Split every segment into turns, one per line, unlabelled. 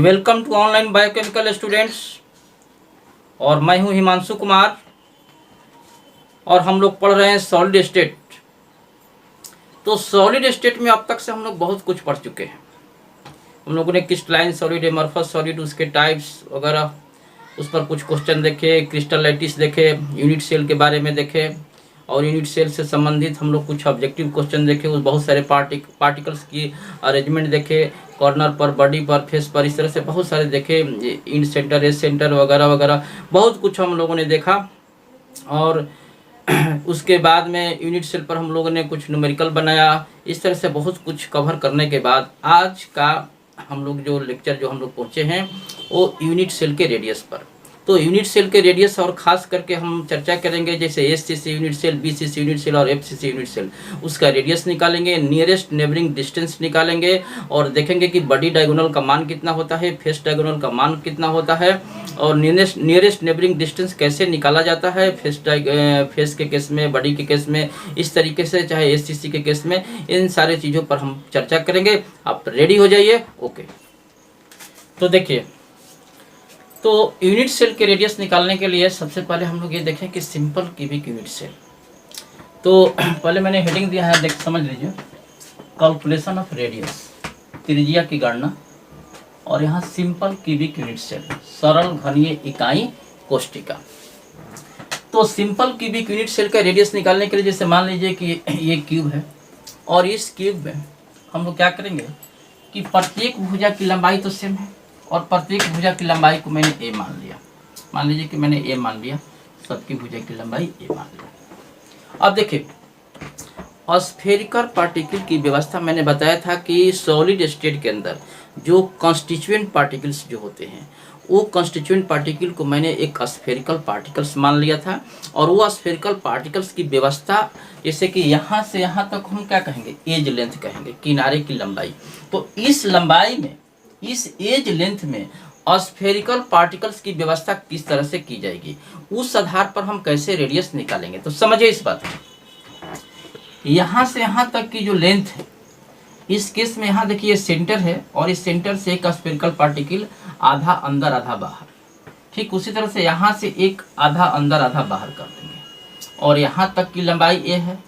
Welcome to online biochemical students. और मैं हूं हिमांशु कुमार और हम लोग पढ़ रहे हैं सॉलिड स्टेट। तो सॉलिड स्टेट में अब तक से हम लोग बहुत कुछ पढ़ चुके हैं। हम लोगों ने क्रिस्टलाइन सॉलिड, एमॉर्फस सॉलिड, उसके टाइप्स वगैरह, उस पर कुछ क्वेश्चन देखे, क्रिस्टलाइटिस देखे, यूनिट सेल के बारे में देखे और यूनिट सेल से संबंधित हम लोग कुछ ऑब्जेक्टिव क्वेश्चन देखे। उस बहुत सारे पार्टिकल्स की अरेंजमेंट देखे, कॉर्नर पर, बॉडी पर, फेस पर, इस तरह से बहुत सारे देखे, इन सेंटर, एस सेंटर वगैरह वगैरह बहुत कुछ हम लोगों ने देखा। और उसके बाद में यूनिट सेल पर हम लोगों ने कुछ न्यूमेरिकल बनाया। इस तरह से बहुत कुछ कवर करने के बाद आज का हम लोग जो लेक्चर जो हम लोग पहुँचे हैं वो यूनिट सेल के रेडियस पर। तो यूनिट सेल के रेडियस और ख़ास करके हम चर्चा करेंगे जैसे SCC unit cell, BCC unit cell और एफसीसी यूनिट सेल, उसका रेडियस निकालेंगे, नियरेस्ट नेबरिंग डिस्टेंस निकालेंगे और देखेंगे कि बॉडी डायगोनल का मान कितना होता है, फेस डायगोनल का मान कितना होता है और नियरेस्ट नेबरिंग डिस्टेंस कैसे निकाला जाता है फेस के केस में, बॉडी के केस में, इस तरीके से, चाहे एससीसी के केस में। इन सारे चीज़ों पर हम चर्चा करेंगे। आप रेडी हो जाइए। ओके, तो देखिए, तो यूनिट सेल के रेडियस निकालने के लिए सबसे पहले हम लोग ये देखें कि सिंपल क्यूबिक यूनिट सेल। तो पहले मैंने हेडिंग दिया है, देख समझ लीजिए, कैलकुलेशन ऑफ रेडियस, त्रिज्या की गणना। और यहाँ सिंपल क्यूबिक यूनिट सेल, सरल घनीय इकाई कोष्ठिका। तो सिंपल क्यूबिक यूनिट सेल का रेडियस निकालने के लिए जैसे मान लीजिए कि ये क्यूब है और इस क्यूब में हम लोग क्या करेंगे कि प्रत्येक भुजा की लंबाई तो सेम है और प्रत्येक भुजा की लंबाई को मैंने ए मान लिया। मान लीजिए कि मैंने ए मान लिया, सबकी भुजा की लंबाई ए मान लिया। अब देखिए, स्फेरिकल पार्टिकल की व्यवस्था मैंने बताया था कि सॉलिड स्टेट के अंदर जो कॉन्स्टिट्यूएंट पार्टिकल्स जो होते हैं वो कॉन्स्टिट्यूएंट पार्टिकल को मैंने एक स्फेरिकल पार्टिकल्स मान लिया था। और वो स्फेरिकल पार्टिकल्स की व्यवस्था जैसे कि यहाँ से यहाँ तक हम क्या कहेंगे, एज लेंथ कहेंगे, किनारे की लंबाई। तो इस लंबाई में, इस एज लेंथ में स्फेरिकल पार्टिकल्स की व्यवस्था किस तरह से की जाएगी, उस आधार पर हम कैसे रेडियस निकालेंगे। तो समझिए इस बात को, यहाँ से यहाँ तक की जो लेंथ है, इस केस में यहाँ देखिए सेंटर है और इस सेंटर से एक स्फेरिकल पार्टिकल आधा अंदर आधा बाहर, ठीक उसी तरह से यहाँ से एक आधा अंदर आधा बाहर कर देंगे। और यहाँ तक की लंबाई ए है,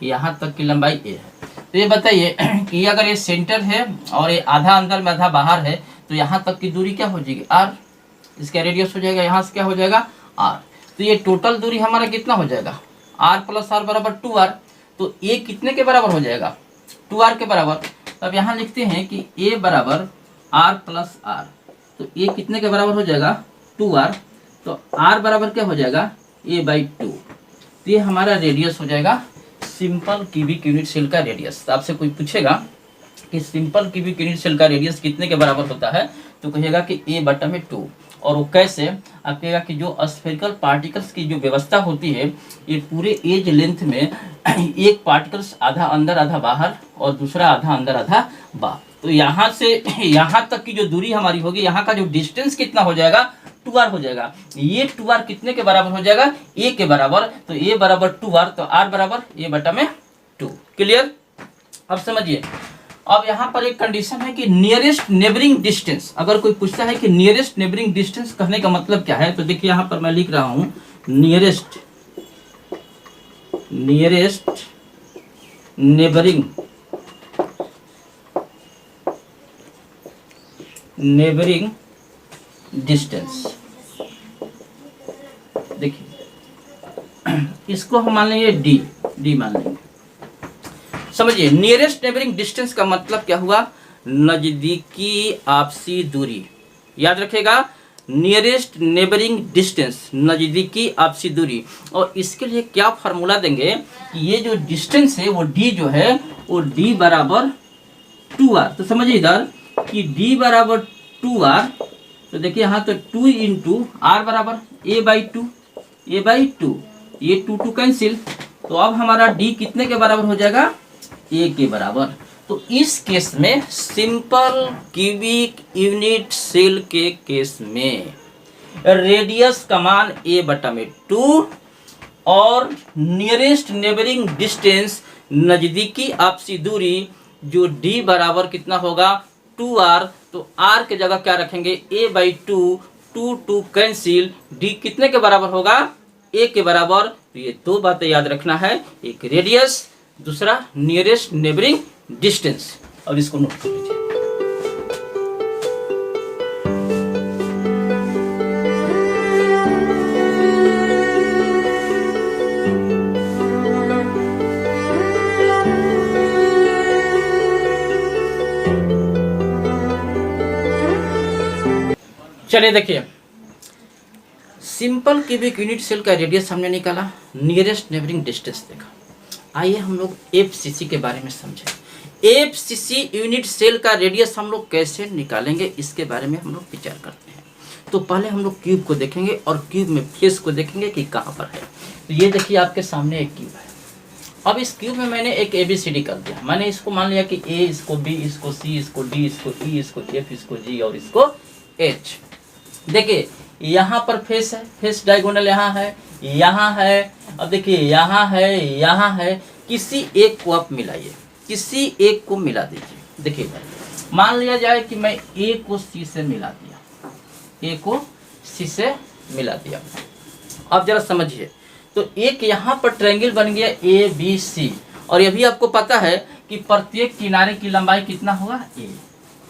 यहाँ तक की लंबाई ए है। तो ये बताइए कि अगर ये सेंटर है और ये आधा अंदर में आधा बाहर है तो यहाँ तक की दूरी क्या हो जाएगी, आर। इसका रेडियस हो जाएगा, यहाँ से क्या हो जाएगा, आर। तो ये टोटल दूरी हमारा कितना हो जाएगा, आर प्लस आर बराबर 2r। तो ए कितने के बराबर हो जाएगा, 2r के बराबर। तब यहाँ लिखते हैं कि ए बराबर आर प्लस आर। तो ए कितने के बराबर हो जाएगा, 2r। तो आर बराबर क्या हो जाएगा, a/2। तो ये हमारा रेडियस हो जाएगा सिंपल क्यूबिक यूनिट सेल का रेडियस। तो आपसे कोई पूछेगा कि सिंपल क्यूबिक यूनिट सेल का रेडियस कितने के बराबर होता है, तो कहिएगा कि a/2। और वो कैसे, आप कहेगा कि जो स्फेरिकल पार्टिकल्स की जो व्यवस्था होती है, ये पूरे एज लेंथ में एक पार्टिकल्स आधा अंदर आधा बाहर और दूसरा आधा अंदर आधा बाहर। तो यहाँ से यहाँ तक की जो दूरी हमारी होगी, यहाँ का जो डिस्टेंस कितना हो जाएगा, 2r हो जाएगा। ये 2r कितने के बराबर हो जाएगा, a के बराबर। तो a बराबर 2r, तो r बराबर a/2। क्लियर। अब समझिए, अब यहाँ पर एक कंडीशन है कि नियरेस्ट नेबरिंग डिस्टेंस। अगर कोई पूछता है कि नियरेस्ट नेबरिंग डिस्टेंस कहने का मतलब क्या है, तो देखिए यहाँ पर मैं लिख रहा हूँ नियरेस्ट नेबरिंग डिस्टेंस। देखिए, इसको हम मान लेंगे डी मान लेंगे। समझिए, नियरेस्ट नेबरिंग डिस्टेंस का मतलब क्या हुआ, नजदीकी आपसी दूरी। याद रखेगा, नियरेस्ट नेबरिंग डिस्टेंस, नजदीकी आपसी दूरी। और इसके लिए क्या फार्मूला देंगे कि ये जो डिस्टेंस है वो डी जो है वो डी बराबर 2r। तो समझिए इधर कि डी बराबर 2r। तो देखिए यहाँ तो 2 इंटू आर बराबर a/2, ये 2 कैंसिल। तो अब हमारा डी कितने के बराबर हो जाएगा, ए के बराबर। तो इस केस में सिंपल क्यूबिक यूनिट सेल के केस में रेडियस का मान a/2 और नियरेस्ट नेबरिंग डिस्टेंस, नजदीकी आपसी दूरी, जो d बराबर कितना होगा 2r। तो r के जगह क्या रखेंगे, a/2, 2 कैंसिल, d कितने के बराबर होगा, a के बराबर। तो ये दो बातें याद रखना है, एक रेडियस, दूसरा नियरेस्ट नेबरिंग डिस्टेंस। अब इसको नोट कर लीजिए। चलिए देखिए, सिंपल क्यूबिक यूनिट सेल का रेडियस हमने निकाला, नियरेस्ट नेबरिंग डिस्टेंस देखा। आइए हम लोग एफसीसी के बारे में समझें। एफसीसी यूनिट सेल का रेडियस हम लोग कैसे निकालेंगे, इसके बारे में हम लोग विचार करते हैं। तो पहले हम लोग क्यूब को देखेंगे और क्यूब में फेस को देखेंगे कि कहाँ पर है। तो ये देखिए आपके सामने एक क्यूब है। अब इस क्यूब में मैंने एक ABCD कर दिया। मैंने इसको मान लिया कि A, इसको B, इसको C, इसको D, इसको E, इसको F, इसको G और इसको H। देखिए यहाँ पर फेस है, फेस डायगोनल यहाँ है। अब देखिए यहाँ है। किसी एक को आप मिलाइए, किसी एक को मिला दीजिए। देखिए मान लिया जाए कि मैं A को C से मिला दिया, A को C से मिला दिया। अब जरा समझिए, तो एक यहाँ पर ट्रायंगल बन गया ABC, और ये भी आपको पता है कि प्रत्येक किनारे की लंबाई कितना होगा, A।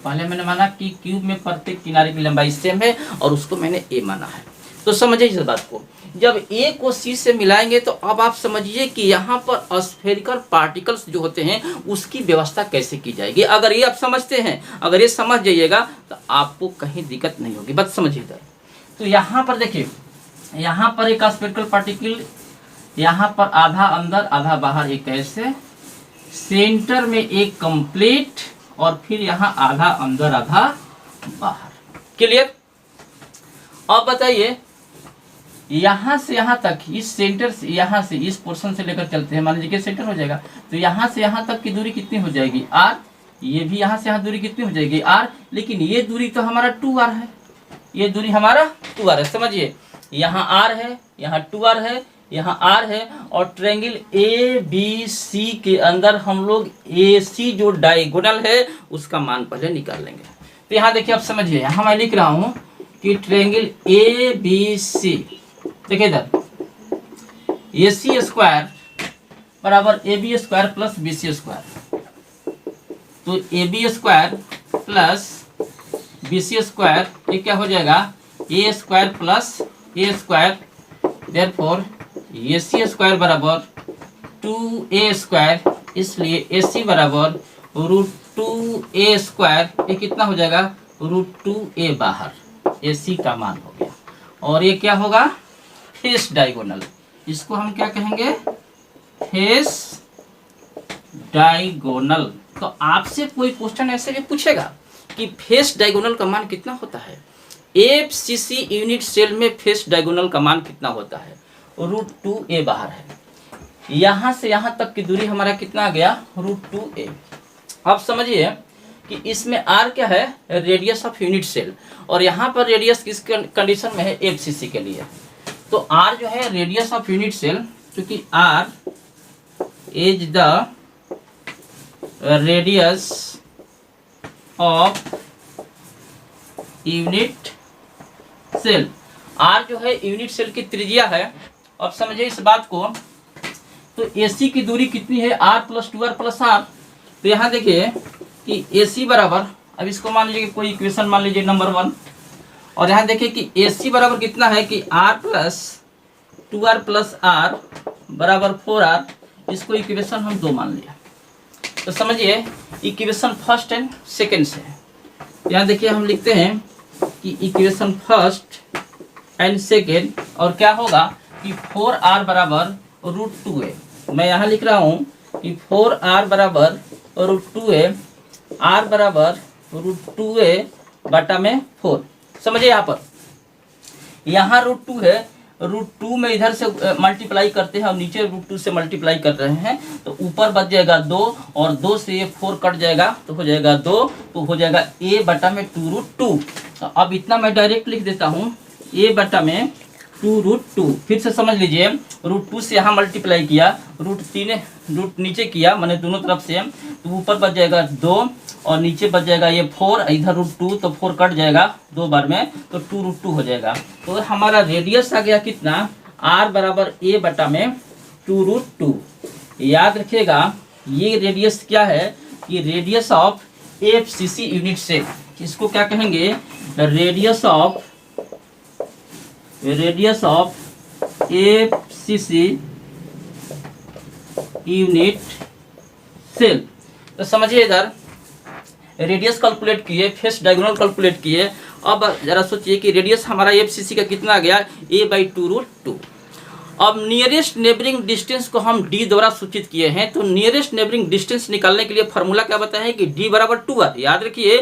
पहले मैंने माना कि क्यूब में प्रत्येक किनारे की लंबाई सेम है और उसको मैंने A माना है। तो समझिए इस बात को, जब A को C से मिलाएंगे तो अब आप समझिए कि यहाँ पर स्फेरिकल पार्टिकल्स जो होते हैं उसकी व्यवस्था कैसे की जाएगी। अगर ये आप समझते हैं, अगर ये समझ जाइएगा तो आपको कहीं दिक्कत नहीं होगी। बस समझिए इधर। तो यहाँ पर देखिए, यहाँ पर एक स्फेरिकल पार्टिकल, यहाँ पर आधा अंदर आधा बाहर, एक ऐसे, सेंटर में एक कंप्लीट, और फिर यहाँ आधा अंदर आधा बाहर। क्लियर? अब बताइए, यहाँ से यहाँ तक, इस सेंटर से, यहाँ से इस पोर्शन से लेकर चलते हैं, मान लीजिए सेंटर हो जाएगा, तो यहाँ से यहाँ तक की दूरी कितनी हो जाएगी, r। ये भी यहाँ से यहाँ दूरी कितनी हो जाएगी, r। लेकिन ये दूरी तो हमारा 2r है, ये दूरी हमारा 2r है। समझिए, यहाँ r है, यहाँ 2r है, यहाँ r है, और ट्रायंगल ABC के अंदर हम लोग AC जो डायगोनल है उसका मान पहले निकाल लेंगे। तो यहाँ देखिए, आप समझिए, यहाँ मैं लिख रहा हूँ कि ट्रायंगल ABC, देखिए इधर, AC स्क्वायर बराबर AB square plus BC square. तो AB square plus BC square ये क्या हो जाएगा, A square plus A square. Therefore AC square बराबर 2A स्क्वायर, इसलिए AC बराबर √2A स्क्वायर। ये कितना हो जाएगा, √2A बाहर, AC का मान हो गया। और ये क्या होगा, फेस डायगोनल। इसको हम क्या कहेंगे, फेस डायगोनल। तो आपसे कोई क्वेश्चन ऐसे भी पूछेगा कि फेस डायगोनल का मान कितना होता है। एफसीसी यूनिट सेल में फेस डायगोनल का मान कितना होता है, √2A बाहर है। यहाँ से यहाँ तक की दूरी हमारा कितना आ गया, √2A। अब समझिए कि इसमें R क्या है, रेडियस ऑफ यूनिट सेल, और यहाँ पर रेडियस किस कंडीशन में है, एफसीसी के लिए। तो R जो है रेडियस ऑफ यूनिट सेल, क्योंकि R is the radius of unit cell. R जो है यूनिट सेल की त्रिज्या है। अब समझिए इस बात को, तो AC की दूरी कितनी है, R plus 2R plus R। तो यहाँ देखिए कि AC बराबर, अब इसको मान लीजिए कोई इक्वेशन मान लीजिए नंबर 1, और यहाँ देखिए कि AC बराबर कितना है कि R plus 2R plus R बराबर 4R। इसको इक्वेशन हम 2 मान लिया। तो समझिए इक्वेशन फर्स्ट एंड सेकेंड से, यहाँ देखिए हम लिखते हैं कि इक्वेशन फर्स्ट एंड सेकेंड, और क्या होगा कि 4R बराबर √2A। मैं यहाँ लिख रहा हूँ कि 4R बराबर √2A, R बराबर √2A बटा में 4। समझिए यहाँ √2 है, √2 में इधर से मल्टीप्लाई करते हैं और नीचे √2 से मल्टीप्लाई कर रहे हैं, तो ऊपर बच जाएगा 2, और 2 से ये 4 कट जाएगा तो हो जाएगा 2, तो हो जाएगा A बटा में 2√2। अब इतना मैं डायरेक्ट लिख देता हूँ, A बटा में 2√2। फिर से समझ लीजिए, √2 से यहाँ मल्टीप्लाई किया, √3 नीचे किया, मैंने दोनों तरफ से, तो ऊपर बच जाएगा 2, और नीचे बच जाएगा ये 4, इधर √2, तो 4 कट जाएगा 2 बार में, तो 2 √2 हो जाएगा। तो हमारा रेडियस आ गया कितना, r बराबर a बटा में 2 √2। याद रखिएगा ये रेडियस क्या है, कि radius of FCC unit cell, इसको क्या कहेंगे, radius of FCC unit cell. तो समझिए इधर रेडियस कैलकुलेट किए, फेस डायगोनल कैलकुलेट किए। अब जरा सोचिए कि रेडियस हमारा एफसीसी का कितना आ गया, a/2 √2। अब नियरेस्ट नेबरिंग डिस्टेंस को हम d द्वारा सूचित किए हैं। तो नियरेस्ट नेबरिंग डिस्टेंस निकालने के लिए फॉर्मूला क्या बताया है कि d बराबर 2r। याद रखिए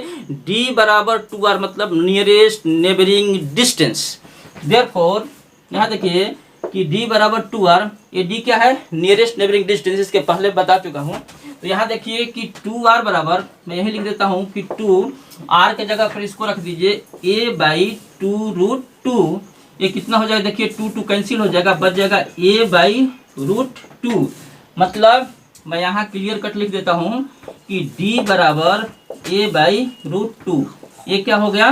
d बराबर 2r मतलब नियरेस्ट नेबरिंग डिस्टेंस। देयरफॉर यहाँ देखिए कि d बराबर 2r, ये d क्या है, नियरेस्ट नेबरिंग डिस्टेंस, इसके पहले बता चुका हूँ। तो यहाँ देखिए कि 2r बराबर, मैं यही लिख देता हूँ कि 2r के जगह पर इसको रख दीजिए a/2 √2। ये कितना हो जाएगा, देखिए 2 कैंसिल हो जाएगा, बच जाएगा a/√2। मतलब मैं यहाँ क्लियर कट लिख देता हूँ कि d बराबर a/√2। ये क्या हो गया,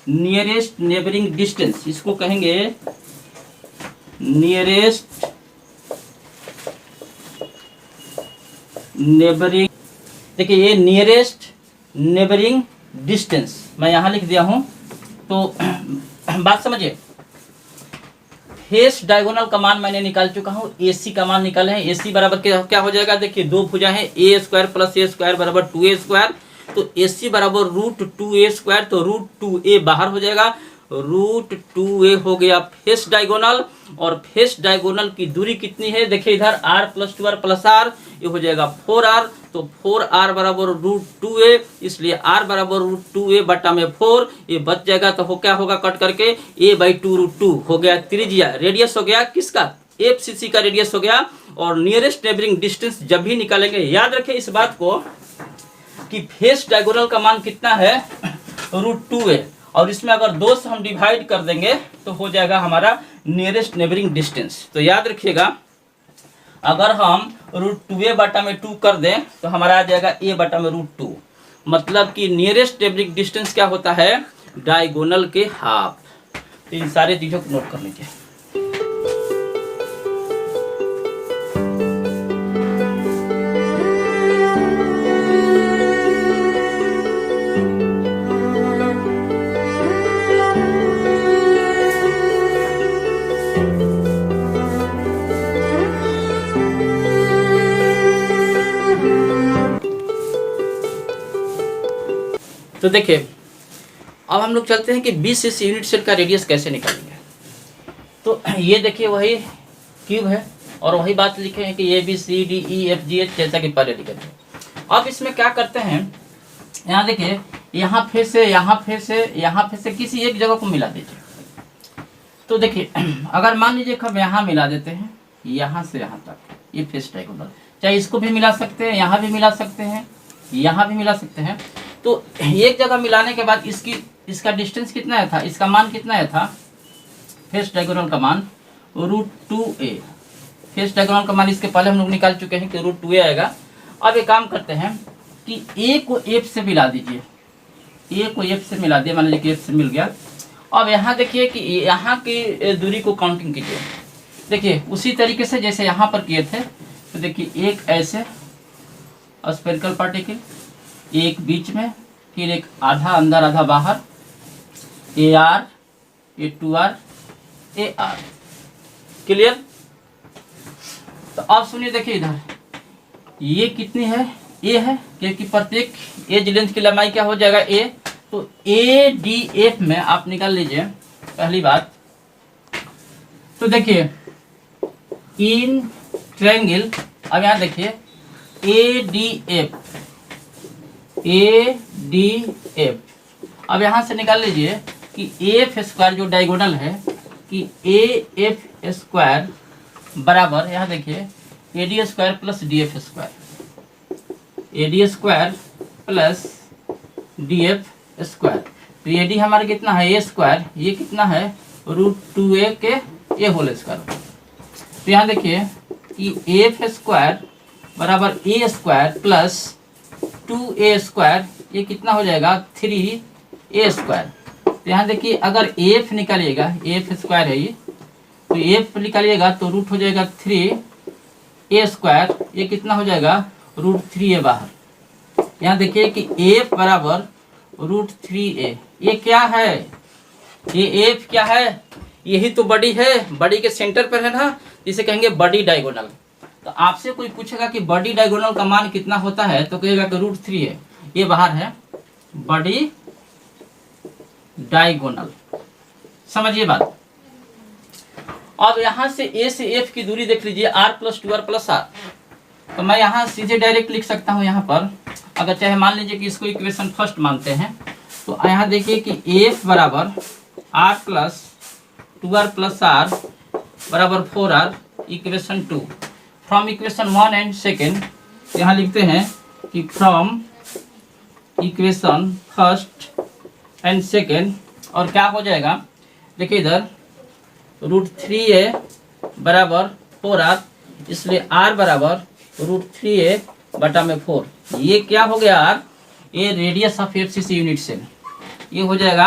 नियरेस्ट नेबरिंग डिस्टेंस, इसको कहेंगे नियरेस्ट नेबरिंग। देखिए ये नियरेस्ट नेबरिंग डिस्टेंस मैं यहाँ लिख दिया हूँ। तो बात समझिए, फेस डायगोनल का मान मैंने निकाल चुका हूँ, AC का मान निकाले हैं। AC बराबर क्या हो जाएगा, देखिए 2 भुजा है, a² + a² बराबर 2a²। तो AC बराबर √2a², तो √2a बाहर हो जाएगा, √2a हो गया फेस डायगोनल। और फेस डायगोनल की दूरी कितनी है, देखिए इधर r + 2r + r, ये हो जाएगा 4r। तो 4r बराबर √2a, इसलिए r बराबर √2a बटा में 4, ये बच जाएगा। तो हो क्या होगा, कट करके a/2 √2 हो गया त्रिज्या। रेडियस हो गया किसका, एफसीसी का रेडियस हो गया। और नियरेस्ट नेबरिंग डिस्टेंस जब भी निकालेंगे याद रखें इस बात को कि फेस डायगोनल का मान कितना है, √2a, और इसमें अगर 2 से हम डिवाइड कर देंगे तो हो जाएगा हमारा नियरेस्ट नेबरिंग डिस्टेंस। तो याद रखिएगा अगर हम √2a बटा में 2 कर दें तो हमारा आ जाएगा a बटा में √2। मतलब कि नियरेस्ट नेबरिंग डिस्टेंस क्या होता है, डायगोनल के हाफ। तो इन सारे चीज़ों को नोट कर लीजिए। तो देखिए अब हम लोग चलते हैं कि BCC यूनिट सेल का रेडियस कैसे निकालेंगे। तो ये देखिए वही क्यूब है और वही बात लिखे हैं कि ABCDEFGH जैसा कि पहले लिखे थे। अब इसमें क्या करते हैं, यहाँ देखिए यहाँ फिर से यहाँ फिर से किसी एक जगह को मिला दीजिए। तो देखिए अगर मान लीजिए हम यहाँ मिला देते हैं, यहाँ से यहाँ तक, ये फेस डायगोनल, चाहे इसको भी मिला सकते हैं, यहाँ भी मिला सकते हैं, यहाँ भी मिला सकते हैं। तो एक जगह मिलाने के बाद इसका डिस्टेंस कितना है था, इसका मान कितना है था, फेस डायगोनल का मान √2a। फेस डायगोनल का मान इसके पहले हम लोग निकाल चुके हैं कि √2a आएगा। अब एक काम करते हैं कि a को f से मिला दीजिए, a को f से मिला दिया, मान लीजिए कि f से मिल गया। अब यहाँ देखिए कि यहाँ की दूरी को काउंटिंग कीजिए। देखिए उसी तरीके से जैसे यहाँ पर किए थे, तो देखिए एक ऐसे स्फेरिकल पार्टिकल, एक बीच में, फिर एक आधा अंदर आधा बाहर, AR, A2R, AR। क्लियर। तो अब सुनिए, देखिए इधर ये कितनी है, A है, क्योंकि प्रत्येक एज लेंथ की लंबाई क्या हो जाएगा, A। तो ADF में आप निकाल लीजिए पहली बात। तो देखिए इन ट्रायंगल, अब यहाँ देखिए ADF, अब यहाँ से निकाल लीजिए कि AF² जो डायगोनल है कि AF² बराबर, यहाँ देखिए AD² + DF², AD² + DF²। तो AD हमारा कितना है, A², ये कितना है √2a के A²। तो यहाँ देखिए कि AF² बराबर A² + 2a² ये कितना हो जाएगा 3a²। तो यहाँ देखिए अगर एफ निकालिएगा, एफ स्क्वायर है ये, तो एफ निकालिएगा तो रूट हो जाएगा 3a²। ये कितना हो जाएगा √3a बाहर। यहाँ देखिए कि एफ बराबर √3a। ये क्या है, ये एफ क्या है, यही तो बड़ी है, बड़ी के सेंटर पर है ना, इसे कहेंगे बड़ी डायगोनल। तो आपसे कोई पूछेगा कि बड़ी डायगोनल का मान कितना होता है तो कहेगा कि √3a। ये बाहर है बड़ी डायगोनल, समझिए बात। अब यहां से ए से एफ की दूरी देख लीजिए, r + 2r + r। तो मैं यहाँ सीधे डायरेक्ट लिख सकता हूँ यहाँ पर, अगर चाहे मान लीजिए कि इसको इक्वेशन फर्स्ट मानते हैं, तो यहाँ देखिए कि एफ बराबर r + 2r + r बराबर 4r, equation 2। From equation 1 and second यहाँ लिखते हैं कि from equation first and second, और क्या हो जाएगा देखिए इधर √3a बराबर 4r, इसलिए r बराबर √3a/4। ये क्या हो गया r, ये radius of FCC unit cell. ये हो जाएगा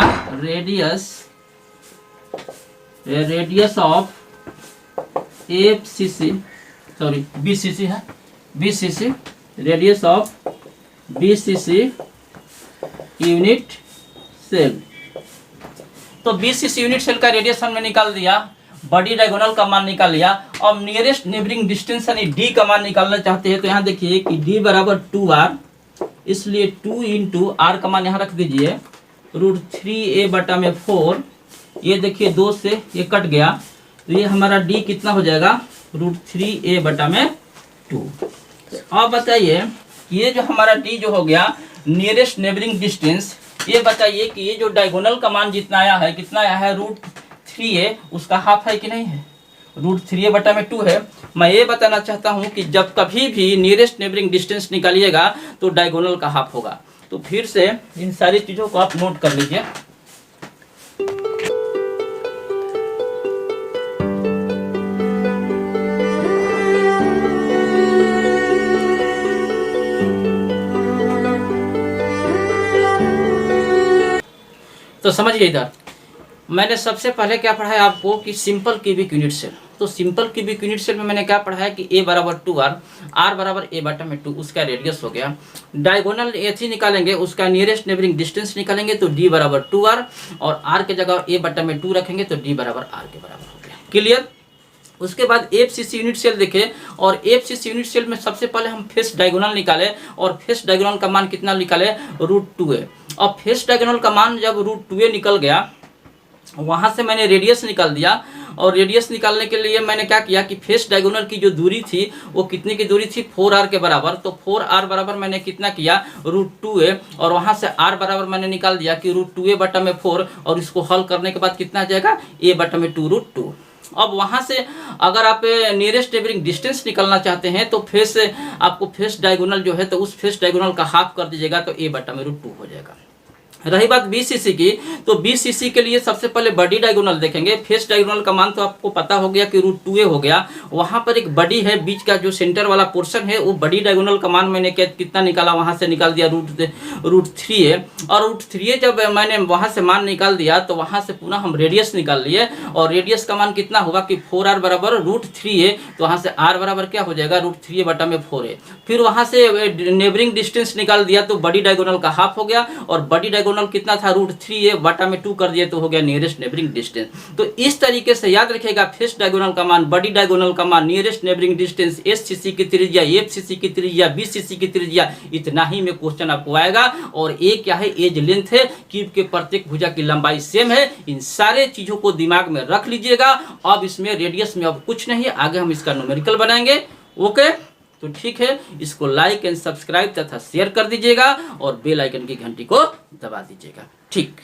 radius of FCC, sorry BCC है, BCC, radius of BCC unit cell. तो बीसीसी यूनिट सेल का रेडियस हमने निकाल दिया, बड़ी डायगोनल का मान निकाल लिया। अब नियरेस्ट नेबरिंग डिस्टेंस यानी डी का मान निकालना चाहते हैं, तो यहाँ देखिए कि डी बराबर 2r, इसलिए 2 × r का मान यहाँ रख दीजिए √3a/4। ये देखिए 2 से ये कट गया, तो ये हमारा डी कितना हो जाएगा √3a/2। अब बताइए ये जो हमारा डी जो हो गया नियरेस्ट नेबरिंग डिस्टेंस, ये बताइए कि ये जो डायगोनल का मान जितना आया है, कितना आया है √3a, उसका हाफ है कि नहीं है, √3a/2 है। मैं ये बताना चाहता हूँ कि जब कभी भी नियरेस्ट नेबरिंग डिस्टेंस निकालिएगा तो डायगोनल का हाफ होगा। तो फिर से इन सारी चीज़ों को आप नोट कर लीजिए। तो समझिए इधर मैंने सबसे पहले क्या पढ़ा है आपको कि सिंपल क्यूबिक यूनिट सेल। तो सिंपल क्यूबिक यूनिट सेल में मैंने क्या पढ़ा है कि a बराबर 2r, r बराबर a/2, उसका रेडियस हो गया। डायगोनल a3 निकालेंगे, उसका नियरेस्ट नेबरिंग डिस्टेंस निकालेंगे तो d बराबर 2r, और r के जगह a/2 रखेंगे तो d बराबर r के बराबर हो गया। क्लियर। उसके बाद एफसीसी यूनिट सेल देखे, और एफसीसी यूनिट सेल में सबसे पहले हम फेस डायगोनल निकाले, और फेस डायगोनल का मान कितना निकाले √2a। अब फेस डायगोनल का मान जब √2a निकल गया, वहाँ से मैंने रेडियस निकाल दिया, और रेडियस निकालने के लिए मैंने क्या किया कि फेस डायगोनल की जो दूरी थी वो कितने की दूरी थी 4r के बराबर। तो 4r बराबर मैंने कितना किया √2a, और वहाँ से r बराबर मैंने निकाल दिया कि √2a/4, और इसको हल करने के बाद कितना आ जाएगा a/2 √2। अब वहाँ से अगर आप नियरेस्ट नेबरिंग डिस्टेंस निकालना चाहते हैं तो आपको फेस डायगोनल जो है तो उस फेस डायगोनल का हाफ कर दीजिएगा तो a/√2 हो जाएगा। रही बात बीसीसी की, तो बीसीसी के लिए सबसे पहले बड़ी डायगोनल देखेंगे। फेस डायगोनल का मान तो आपको पता हो गया कि √2a हो गया, वहाँ पर एक बड़ी है, बीच का जो सेंटर वाला पोर्शन है, वो बड़ी डायगोनल का मान मैंने कितना निकाला, वहाँ से निकाल दिया √3a। और √3a जब मैंने वहाँ से मान निकाल दिया तो वहाँ से पुनः हम रेडियस निकाल लिए, और रेडियस का मान कितना होगा कि 4r बराबर √3a, तो वहाँ से r बराबर क्या हो जाएगा √3a/4a। फिर वहाँ से नेबरिंग डिस्टेंस निकाल दिया तो बड़ी डायगोनल का हाफ हो गया, और बड़ी डायगोनल कितना था √3a/2 कर दिए तो हो गया नियरेस्ट नेबरिंग डिस्टेंस। तो इस तरीके से याद रखिएगा फेस डायगोनल का मान, बड़ी डायगोनल का मान, नियरेस्ट नेबरिंग डिस्टेंस, एससीसी की त्रिज्या, एफसीसी की त्रिज्या, बीसीसी की त्रिज्या, इतना ही में क्वेश्चन आपको आएगा। और ए क्या है, एज लेंथ है, क्यूब के प्रत्येक भुजा की लंबाई सेम है। इन सारे चीजों को दिमाग में रख लीजिएगा। अब इसमें रेडियस में अब कुछ नहीं, आगे हम इसका न्यूमेरिकल बनाएंगे। ओके, तो ठीक है, इसको लाइक एंड सब्सक्राइब तथा शेयर कर दीजिएगा, और बेल आइकन की घंटी को दबा दीजिएगा। ठीक।